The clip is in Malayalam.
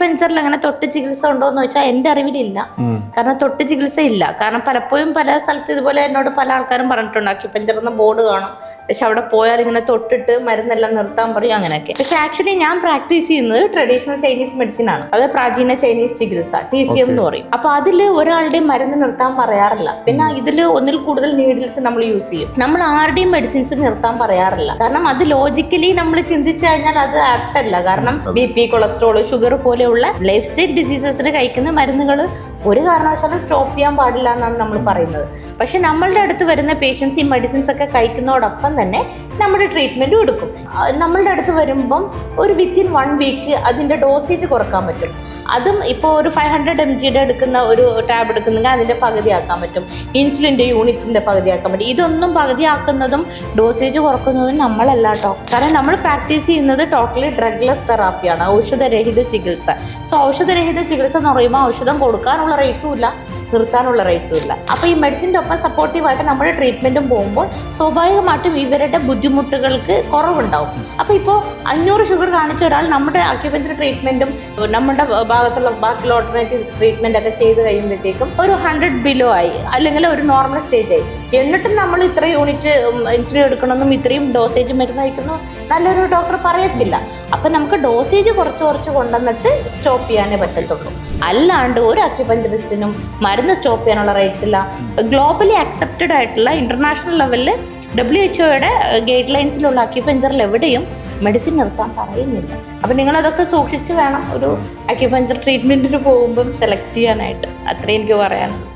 അക്യുപഞ്ചറിൽ അങ്ങനെ തൊട്ട് ചികിത്സ ഉണ്ടോ എന്ന് വെച്ചാൽ എൻ്റെ അറിവിലില്ല. കാരണം തൊട്ട് ചികിത്സ ഇല്ല. കാരണം പലപ്പോഴും പല സ്ഥലത്ത് ഇതുപോലെ എന്നോട് പല ആൾക്കാരും പറഞ്ഞിട്ടുണ്ട് അക്യുപഞ്ചർ എന്ന ബോർഡ് കാണും, പക്ഷെ അവിടെ പോയാൽ ഇങ്ങനെ തൊട്ടിട്ട് മരുന്നെല്ലാം നിർത്താൻ പറയും അങ്ങനെയൊക്കെ. പക്ഷെ ആക്ച്വലി ഞാൻ പ്രാക്ടീസ് ചെയ്യുന്നത് ട്രഡീഷണൽ ചൈനീസ് മെഡിസിൻ ആണ്. അത് പ്രാചീന ചൈനീസ് ചികിത്സ, TCM എന്ന് പറയും. അപ്പൊ അതില് ഒരാളുടെയും മരുന്ന് നിർത്താൻ പറയാറില്ല. പിന്നെ ഇതില് ഒന്നിൽ കൂടുതൽ നീഡിൽസ് നമ്മൾ യൂസ് ചെയ്യും. നമ്മൾ ആരുടെയും മെഡിസിൻസ് നിർത്താൻ പറയാറില്ല. കാരണം അത് ലോജിക്കലി നമ്മൾ ചിന്തിച്ചു കഴിഞ്ഞാൽ അത് ആപ്റ്റല്ല. കാരണം BP, കൊളസ്ട്രോൾ, ഷുഗർ പോലെയുള്ള ലൈഫ് സ്റ്റൈൽ ഡിസീസസിന് കഴിക്കുന്ന മരുന്നുകൾ ഒരു കാരണവശാലും സ്റ്റോപ്പ് ചെയ്യാൻ പാടില്ല എന്നാണ് നമ്മൾ പറയുന്നത്. പക്ഷെ നമ്മളുടെ അടുത്ത് വരുന്ന പേഷ്യൻസ് ഈ മെഡിസിൻസ് ഒക്കെ കഴിക്കുന്നതോടൊപ്പം തന്നെ നമ്മുടെ ട്രീറ്റ്മെൻറ്റും എടുക്കും. നമ്മളുടെ അടുത്ത് വരുമ്പം ഒരു വിത്തിൻ 1 വീക്ക് അതിൻ്റെ ഡോസേജ് കുറക്കാൻ പറ്റും. അതും ഇപ്പോൾ ഒരു 500 mg എടുക്കുന്ന ഒരു ടാബ് എടുക്കുന്നെങ്കിൽ അതിൻ്റെ പകുതിയാക്കാൻ പറ്റും. ഇൻസുലിൻ്റെ യൂണിറ്റിൻ്റെ പകുതിയാക്കാൻ പറ്റും. ഇതൊന്നും പകുതിയാക്കുന്നതും ഡോസേജ് കുറക്കുന്നതും നമ്മളല്ല കേട്ടോ. കാരണം നമ്മൾ പ്രാക്ടീസ് ചെയ്യുന്നത് ടോട്ടലി ഡ്രഗ്ലെസ് തെറാപ്പിയാണ്, ഔഷധരഹിത ചികിത്സ. സോ ഔഷധരഹിത ചികിത്സ എന്ന് പറയുമ്പോൾ ഔഷധം കൊടുക്കാനുള്ള റേറ്റും ഇല്ല, നിർത്താനുള്ള റേറ്റ്സും ഇല്ല. അപ്പോൾ ഈ മെഡിസിൻ്റെ ഒപ്പം സപ്പോർട്ടീവായിട്ട് നമ്മുടെ ട്രീറ്റ്മെൻറ്റും പോകുമ്പോൾ സ്വാഭാവികമായിട്ടും ഇവരുടെ ബുദ്ധിമുട്ടുകൾക്ക് കുറവുണ്ടാവും. അപ്പോൾ ഇപ്പോൾ 500 ഷുഗർ കാണിച്ച ഒരാൾ നമ്മുടെ അക്യുപഞ്ചർ ട്രീറ്റ്മെൻറ്റും നമ്മുടെ ഭാഗത്തുള്ള ബാക്കിയുള്ള ഓൾട്ടർനേറ്റീവ് ട്രീറ്റ്മെൻ്റ് ഒക്കെ ചെയ്ത് കഴിയുമ്പോഴത്തേക്കും ഒരു 100 ബിലോ ആയി, അല്ലെങ്കിൽ ഒരു നോർമൽ സ്റ്റേജ് ആയി. എന്നിട്ടും നമ്മൾ ഇത്ര യൂണിറ്റ് ഇൻസുലിൻ എടുക്കണമെന്നും ഇത്രയും ഡോസേജ് മരുന്ന് കഴിക്കുന്നു നല്ലൊരു ഡോക്ടർ പറയത്തില്ല. അപ്പം നമുക്ക് ഡോസേജ് കുറച്ച് കൊണ്ടുവന്നിട്ട് സ്റ്റോപ്പ് ചെയ്യാനേ പറ്റത്തുള്ളൂ. അല്ലാണ്ട് ഒരു അക്യുപഞ്ചറിസ്റ്റിനും മരുന്ന് സ്റ്റോപ്പ് ചെയ്യാനുള്ള റൈറ്റ്സ് ഇല്ല. ഗ്ലോബലി അക്സെപ്റ്റഡ് ആയിട്ടുള്ള ഇന്റർനാഷണൽ ലെവലിൽ WHO ഗൈഡ് ലൈൻസിലുള്ള അക്യുപഞ്ചറിൽ എവിടെയും മെഡിസിൻ നിർത്താൻ പറയുന്നില്ല. അപ്പം നിങ്ങളതൊക്കെ സൂക്ഷിച്ച് വേണം ഒരു അക്യുപഞ്ചർ ട്രീറ്റ്മെൻറ്റിന് പോകുമ്പം സെലക്ട് ചെയ്യാനായിട്ട്. അത്രയും എനിക്ക് പറയാനുള്ളൂ.